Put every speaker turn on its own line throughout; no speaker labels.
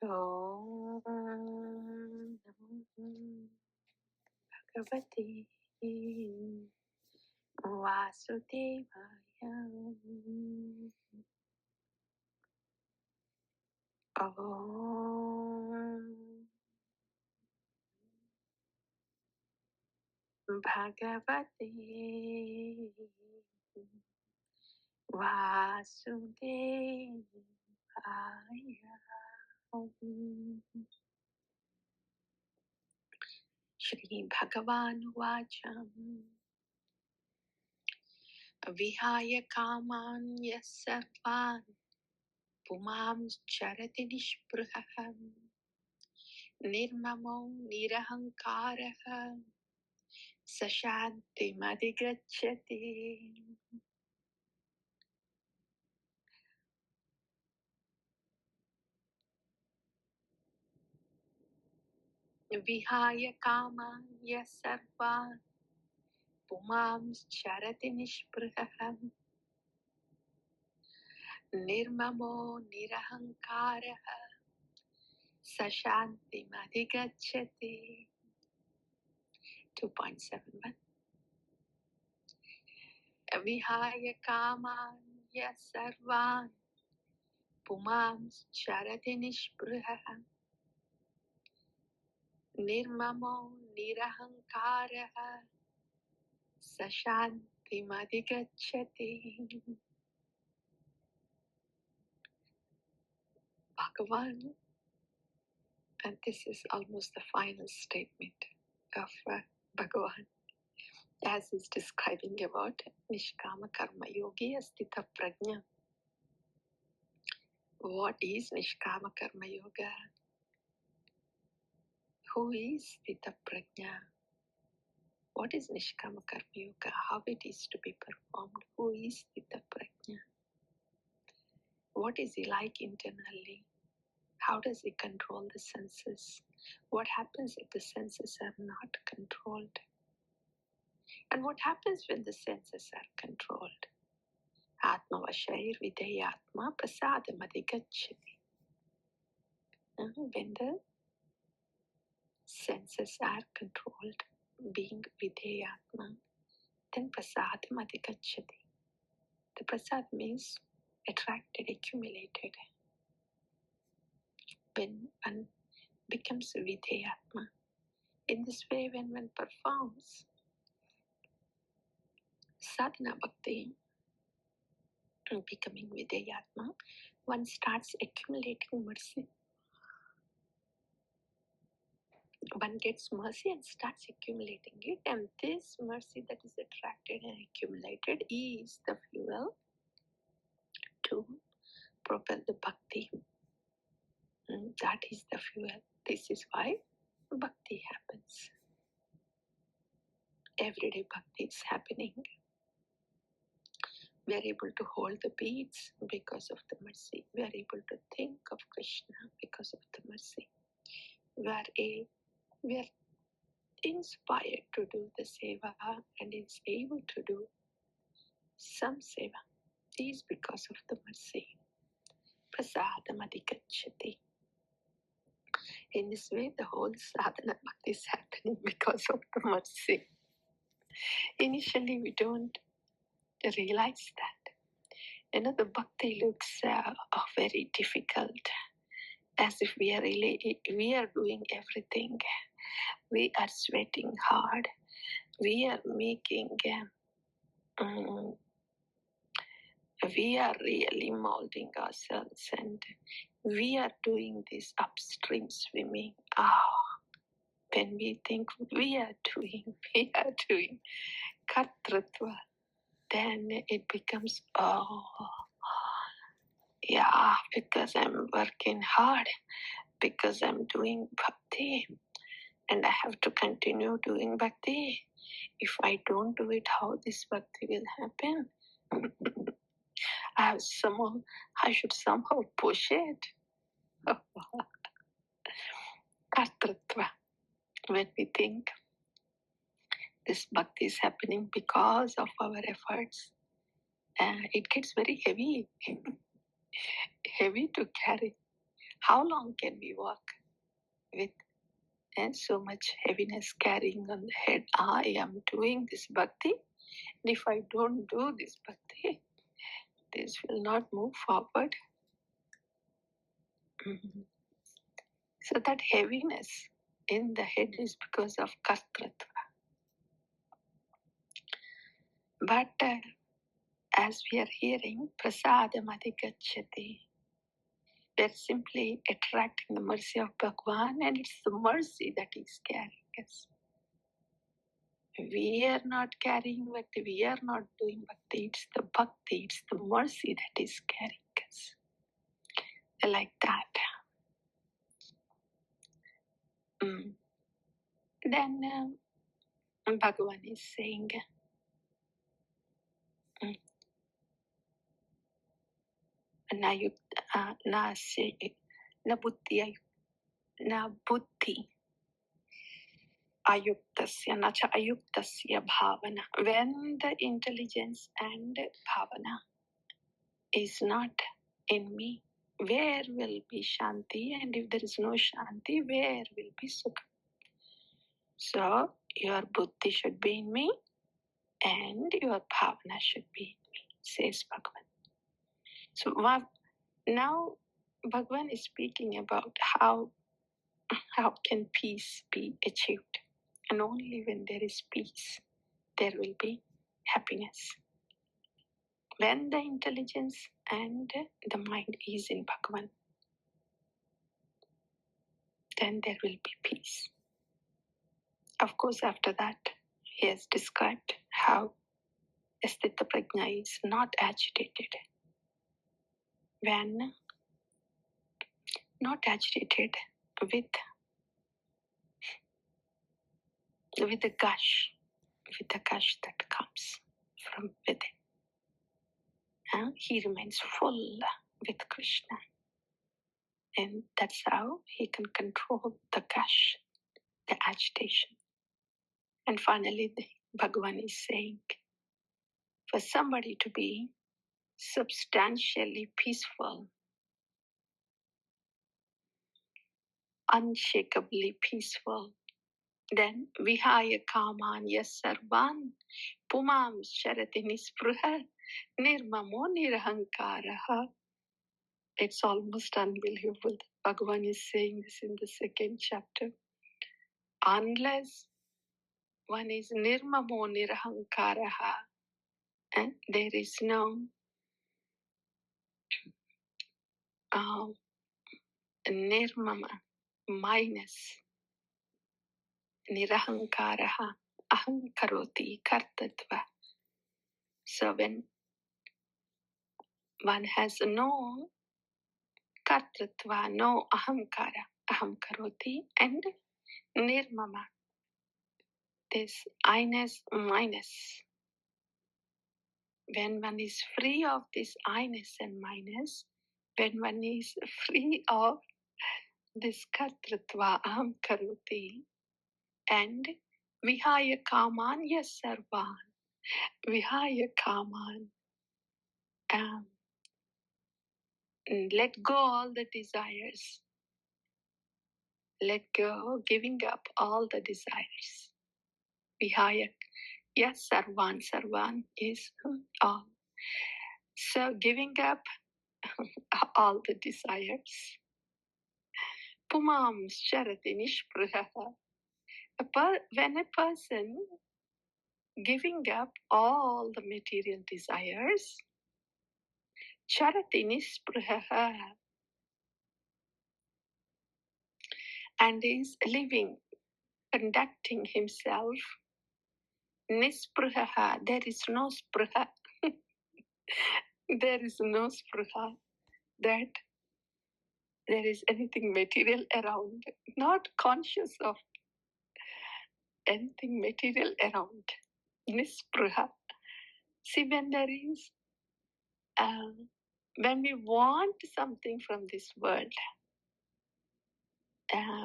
Om Namo Bhagavate Vasudevaya. Om Bhagavate Vasudevaya. Shri Bhagavan Vacham vihāya kāmān sarvān pumāṁś carati niḥspṛhaḥ nirmamo nirahaṅkāraḥ śāntim adhigacchati. Vihāya kāmān sarvān pumāṁś carati niḥspṛhaḥ nirmamo nirahaṅkāraḥ śāntim adhigacchati. 2.71. Vihāya kāmān sarvān pumāṁś carati niḥspṛhaḥ nirmamo nirahaṅkāraḥ śāntim adhigacchati. Bhagavan, and this is almost the final statement of Bhagavan, as he's describing about Nishkama Karma Yogi Astita Prajna. What is Nishkama Karma Yoga? Who is Stita Prajna? What is Nishkama Karma Yoga? How it is to be performed? Who is Stita Prajna? What is he like internally? How does he control the senses? What happens if the senses are not controlled? And what happens when the senses are controlled? Atma vashair vidayatma prasadam adhigacchati. When the senses are controlled, being vidayatma, then prasadam adhigacchati. The prasad means attracted, accumulated. When one becomes vidayatma, in this way, when one performs sadhana bhakti, becoming vidayatma, one starts accumulating mercy. One gets mercy and starts accumulating it, and this mercy that is attracted and accumulated is the fuel to propel the bhakti. That is the fuel. This is why bhakti happens. Everyday bhakti is happening. We are able to hold the beats because of the mercy. We are able to think of Krishna because of the mercy. We are inspired to do the seva and is able to do some seva is because of the mercy. Prasadam adhigacchati. In this way, the whole sadhana bhakti is happening because of the mercy. Initially, we don't realize that. The bhakti looks very difficult, as if we are doing everything. We are sweating hard. We are making. We are really molding ourselves, and we are doing this upstream swimming. When we think we are doing kartritva, then it becomes, because I'm working hard, because I'm doing bhakti, and I have to continue doing bhakti. If I don't do it, how this bhakti will happen? I should somehow push it. Kartritva. When we think this bhakti is happening because of our efforts, it gets very heavy, heavy to carry. How long can we walk with so much heaviness carrying on the head? I am doing this bhakti, and if I don't do this bhakti, this will not move forward. So that heaviness in the head is because of kartratva. But as we are hearing, prasadam adhigacchati, we are simply attracting the mercy of Bhagavan, and it's the mercy that is carrying us. We are not carrying bhakti, we are not doing bhakti, it's the bhakti, it's the mercy that is carrying us. Like that. Then Bhagavan is saying, na buddhi ayuktasya na cha ayuktasya bhavana. When the intelligence and bhavana is not in me, where will be shanti? And if there is no shanti, where will be sukha? So your buddhi should be in me and your bhavana should be in me, says Bhagavan. So now Bhagavan is speaking about how can peace be achieved. And only when there is peace, there will be happiness. When the intelligence and the mind is in Bhagavan, then there will be peace. Of course, after that, he has described how Asthita Prajna is not agitated. When not agitated with the gush, that comes from within. He remains full with Krishna. And that's how he can control the gush, the agitation. And finally, Bhagavan is saying, for somebody to be substantially peaceful, unshakably peaceful, then vihāya kāmān sarvān pumāṁś carati niḥspṛhaḥ nirmamo nirahaṅkāraḥ. It's almost unbelievable that Bhagavan is saying this in the second chapter. Unless one is nirmamo nirahaṅkāraḥ, and there is no nirmama minus nirahaṅkāraḥ, aham karoti kartatva. So when one has no kartatva, no ahamkara, aham karoti, and nirmama, this I-ness minus. When one is free of this I-ness and minus, when one is free of this kartatva, aham karoti, and vihāya kāmān sarvān, vihāya kāmān, let go all the desires, let go, giving up all the desires. Vihāya, yes, sarvān, sarvān is all. So giving up all the desires. Pumāṁś carati niḥspṛhaḥ. When a person giving up all the material desires, carati niḥspṛhaḥ, and is living, conducting himself niḥspṛhaḥ, there is no spṛha. There is no spṛha that there is anything material around, not conscious of anything material around. Niḥspṛhaḥ. See, when there is, when we want something from this world,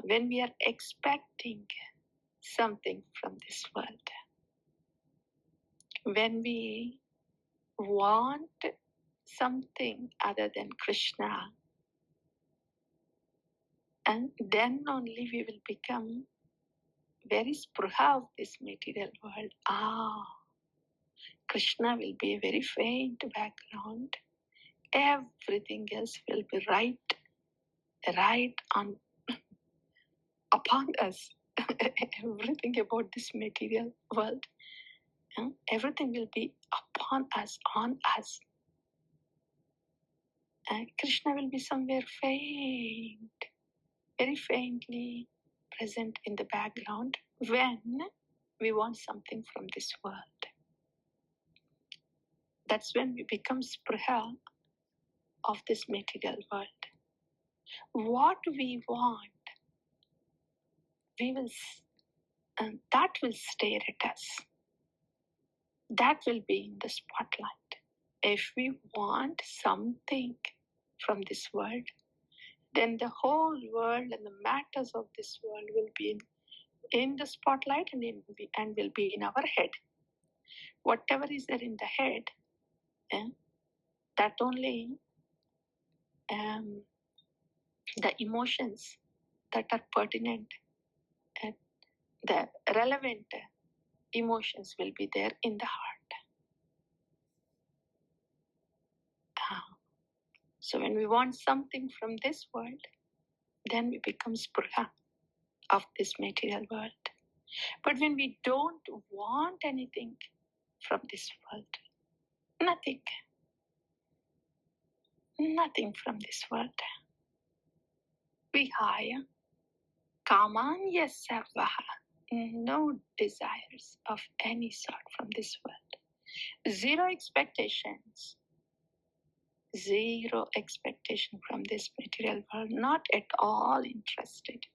when we are expecting something from this world, when we want something other than Krishna, And then only we will become very śāntim of this material world. Krishna will be a very faint background. Everything else will be right on upon us. Everything about this material world, everything will be upon us, on us. And Krishna will be somewhere faint, very faintly present in the background when we want something from this world. That's when we become śāntim of this material world. What we want, that will stare at us. That will be in the spotlight. If we want something from this world, then the whole world and the matters of this world will be in the spotlight and will be in our head. Whatever is there in the head, that only the emotions that are pertinent, the relevant emotions will be there in the heart. So when we want something from this world, then we become śāntim of this material world. But when we don't want anything from this world, nothing from this world, vihāya, kāmān, no desires of any sort from this world. Zero expectations from this material world, not at all interested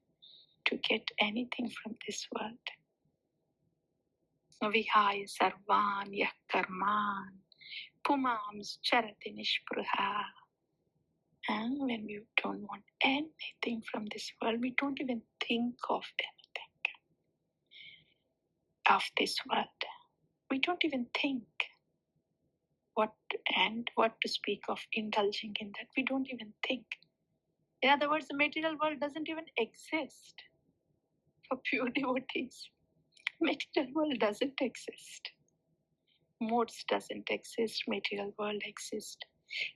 to get anything from this world. Vihāya sarvān kāmān, pumāṁś, carati, niḥspṛhaḥ. And when we don't want anything from this world, we don't even think of anything of this world. We don't even think what to speak of indulging in that. We don't even think. In other words, the material world doesn't even exist for pure devotees. Material world doesn't exist. Modes doesn't exist. Material world exists.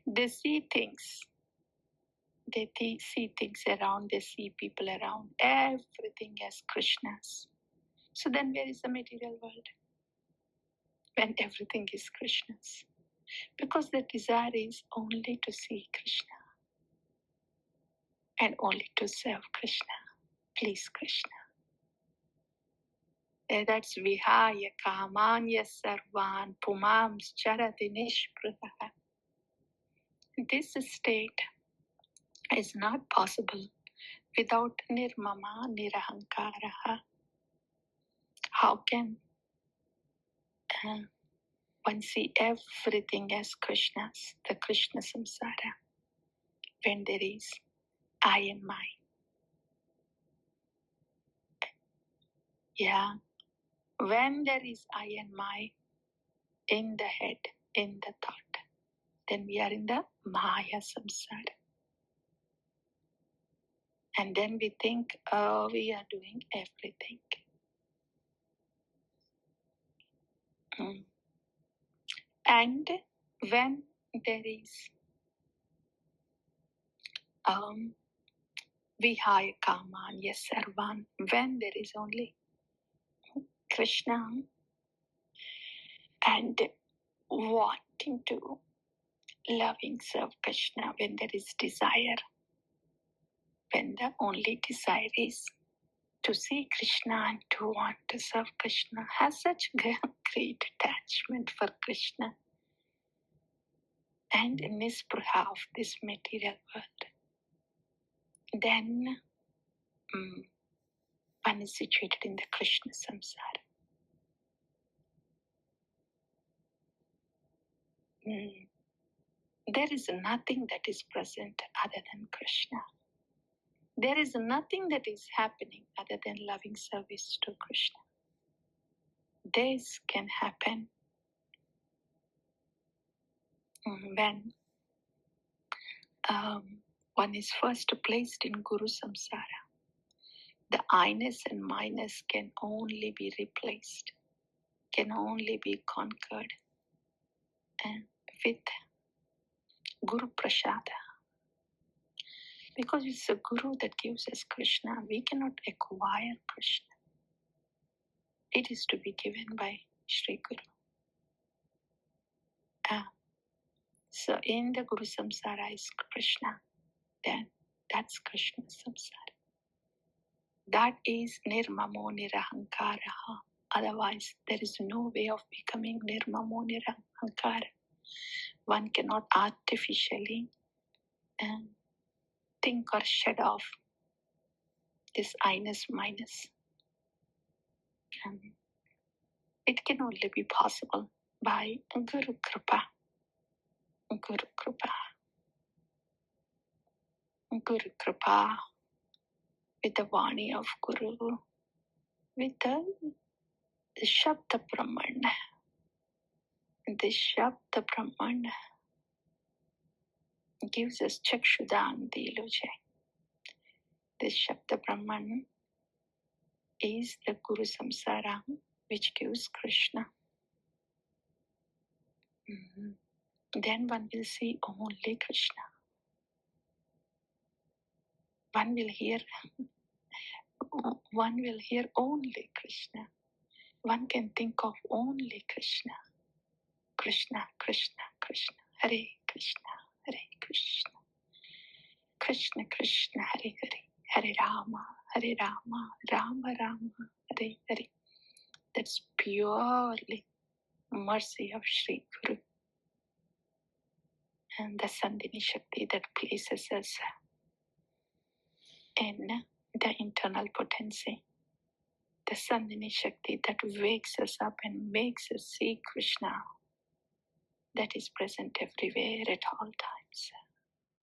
They see things. They see things around. They see people around. Everything as Krishna's. So then where is the material world? When everything is Krishna's. Because the desire is only to see Krishna. And only to serve Krishna. Please Krishna. That's vihāya, kāmān, sarvān, pumāṁś, carati, niḥspṛhaḥ. This state is not possible without nirmama, nirahaṅkāraḥ. How can one see everything as Krishna's, the Krishna samsara, when there is I and my? Yeah, when there is I and my in the head, in the thought, then we are in the Maya samsara. And then we think, oh, we are doing everything. And when there is vihāya, kāmān, sarvān, when there is only Krishna and wanting to loving serve Krishna, when there is desire, when the only desire is to see Krishna and to want to serve Krishna, has such great attachment for Krishna and niḥspṛhaḥ of this material world, then one is situated in the Krishna samsara. There is nothing that is present other than Krishna. There is nothing that is happening other than loving service to Krishna. This can happen when one is first placed in Guru samsara. The I-ness and my-ness can only be replaced, can only be conquered, and with Guru Prasada. Because it's the Guru that gives us Krishna, we cannot acquire Krishna. It is to be given by Sri Guru. So in the Guru Samsara is Krishna, then that's Krishna Samsara. That is nirmamo nirahaṅkāraḥ. Otherwise, there is no way of becoming nirmamo nirahaṅkāra. One cannot artificially think or shed off this I-ness, minus. It can only be possible by Guru Kripa. Guru Kripa. Guru Kripa. With the Vani of Guru. With the Shabda Brahman. The Shabda Brahman gives us Chakshudan Diluje. The Shabda Brahman is the Guru Samsara which gives Krishna. Then one will see only Krishna. One will hear only Krishna. One can think of only Krishna. Krishna, Krishna, Krishna, Hare Krishna, Hare Krishna. Krishna, Krishna, Hare Hare, Hare Rama, Hare Rama, Rama Rama, Hare Hare. That's purely mercy of Sri Guru. And the Sandhini Shakti that places us in the internal potency. The Sandhini Shakti that wakes us up and makes us see Krishna. That is present everywhere at all times.